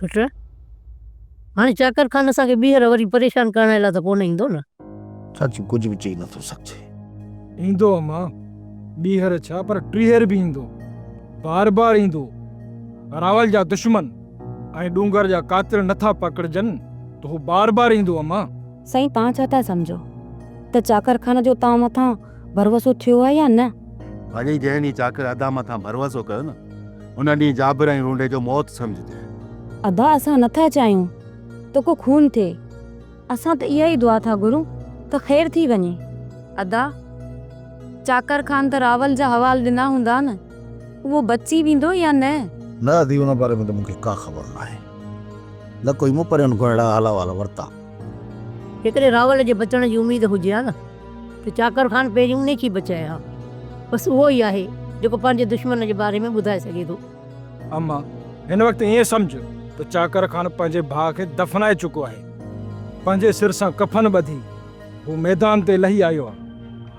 पुट हाणे चाकर खान असांखे ॿीहर वरी परेशान करण लाइ त कोन ईंदो न। चाची कुछ भी चई नथो सघे। ईंदो अम्मा, ॿीहर छा पर टीहर भी ईंदो, बार बार ईंदो। रावल जा दुश्मन ऐं डूंगर जा कातिल नथा पकड़जनि त हू बार बार ईंदो अम्मा। साईं तव्हां छा था सम्झो त चाकर खान जो तव्हां मथां भरोसो थियो आहे या न? भाॼी जंहिं ॾींहुं चाकर अदा मथां भरोसो कयो न, उन ॾींहुं जाबिर ऐं रूंडे जो मौत सम्झजे। अदा असां नथा चाहियूं त को खून थिए, असां त इहा ई दुआ था घुरूं त ख़ैर थी वञे। अदा चाकर खान त रावल जा हवाल ॾिना हूंदा न, उहो बची वेंदो या न? न दी उन बारे में तो मूंखे का ख़बर न आहे, न कोई मूं पर उनको अहिड़ा हाला वाला वरिता। हिकिड़े रावल जे बचण जी उमेद हुजे हा न त चाकर खान पहिरीं उन खे बचाए हा। बसि उहो ई आहे जेको पंहिंजे दुश्मन जे बारे में ॿुधाए सघे थो। अम्मा हिन वक़्तु ईअं सम्झ त चाकर खान पंहिंजे भाउ खे दफ़नाए चुको आहे, पंहिंजे सिर सां कफन ॿधी हू मैदान ते लही आयो आहे।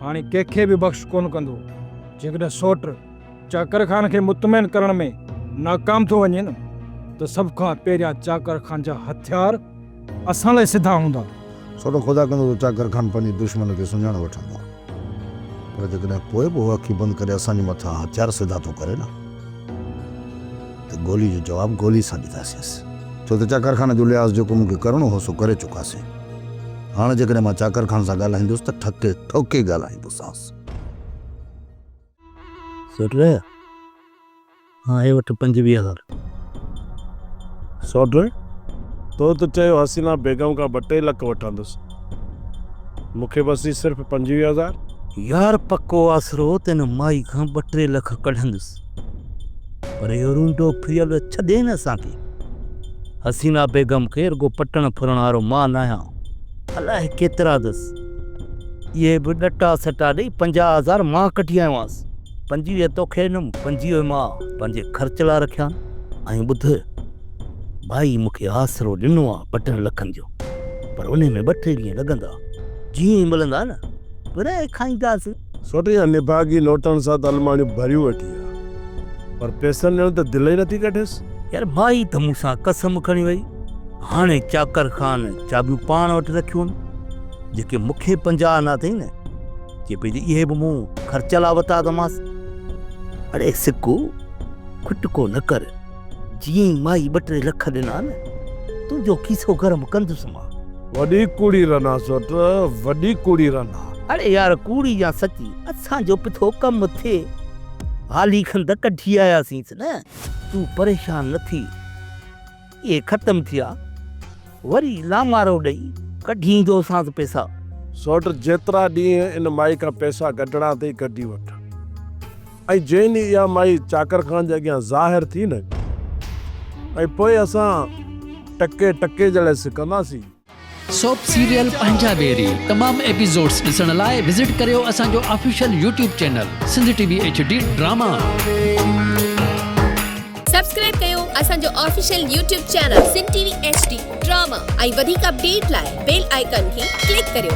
हाणे कंहिंखे बि बख़्श कोन कंदो। जेकॾहिं सोट चाकर खान खे मुतमइन करण में नाकाम थो वञे न त सभ खां पहिरियां चाकर खान जा हथियार असां लाइ सिधा हूंदा। सोटो ख़ुदा कंदो त चाकर खान पंहिंजे दुश्मन खे सुञाणे वठंदो, पर जेकॾहिं पोइ बि उहो अखी बंदि करे असांजे मथां हथियार सिधा थो करे न त गोली जो जवाबु गोली सां ॾींदासींसि। छो त चाकर खान जो लिहाज़ जेको मूंखे करिणो हो सो करे चुकासीं। हाणे जेकॾहिं मां चाकर खान सां ॻाल्हाईंदुसि त ठके ठोके ॻाल्हाईंदोसांसि। सोट हाँ हे वटि 25,000। सोट तो त चयो हसीना बेगम खां 2 लाख वठंदुसि, मूंखे बस सिर्फ़ 25,000। यार पक्को आसरो तेन माई खां 2-3 लाख कढंदुसि, पर इहो रूंडो फिरियल छॾे न असांखे। हसीना बेगम खे रुगो पटण फुरण वारो मां न आहियां, अलाए केतिरा अथसि। इहे बि ॾटा सटा ॾेई 50,000 मां कढी आयो आहियां। 25 तोखे ॾिनुमि, 25 मां पंहिंजे ख़र्च लाइ रखिया। ऐं ॿुध भाई मूंखे आसरो ॾिनो आहे 2 लखनि जो, पर उन में 2-3 ॾींहं लॻंदा। जीअं ई मिलंदा न विरहाए खाईंदासीं। सोट या निभागी नोटनि सां त अलमारियूं भरियूं वेठी आहे, पर पैसनि ॾियण त दिलि ई नथी कढेसि। यार माई त मूंसां कसम खणी वई, हाणे चाकर खान चाबियूं पाण वटि रखियूं आहिनि। जेके मूंखे 50 न अथई न, जे पई इहे बि मूं ख़र्च लाइ वरिता अथमांसि। अड़े सिकू खुटको न कर, जीअं ई माई 2-3 लख ॾिना न तुंहिंजो खीसो गरम कंदुसि मां। वॾी कूड़ी रना सोट, वॾी कूड़ी रना। अरे यार कूड़ी या सची असांजो पिथो कमु थिए, हाली खंद कढी आयासींसि न। तूं परेशान न थी, इहे ख़तमु थिया वरी लामारो ॾेई कढी ईंदोसांसि पैसा। सोट जेतिरा ॾींहं इन माई खां पैसा कढणा अथई कढी वठ, ऐं जंहिं ॾींहुं इहा माई चाकर खान जे अॻियां ज़ाहिर थी न, ऐं पोइ असां टके टके जे लाइ सिकंदासीं। सोप सीरियल पंजाबेरी तमाम एपिसोड्स ॾिसण लाइ विज़िट करियो असांजो official YouTube channel Sindh TV HD drama. Subscribe कयो असांजो official YouTube channel Sindh TV HD drama ऐं वधीक अपडेट लाइ बेल आइकन खे क्लिक करियो।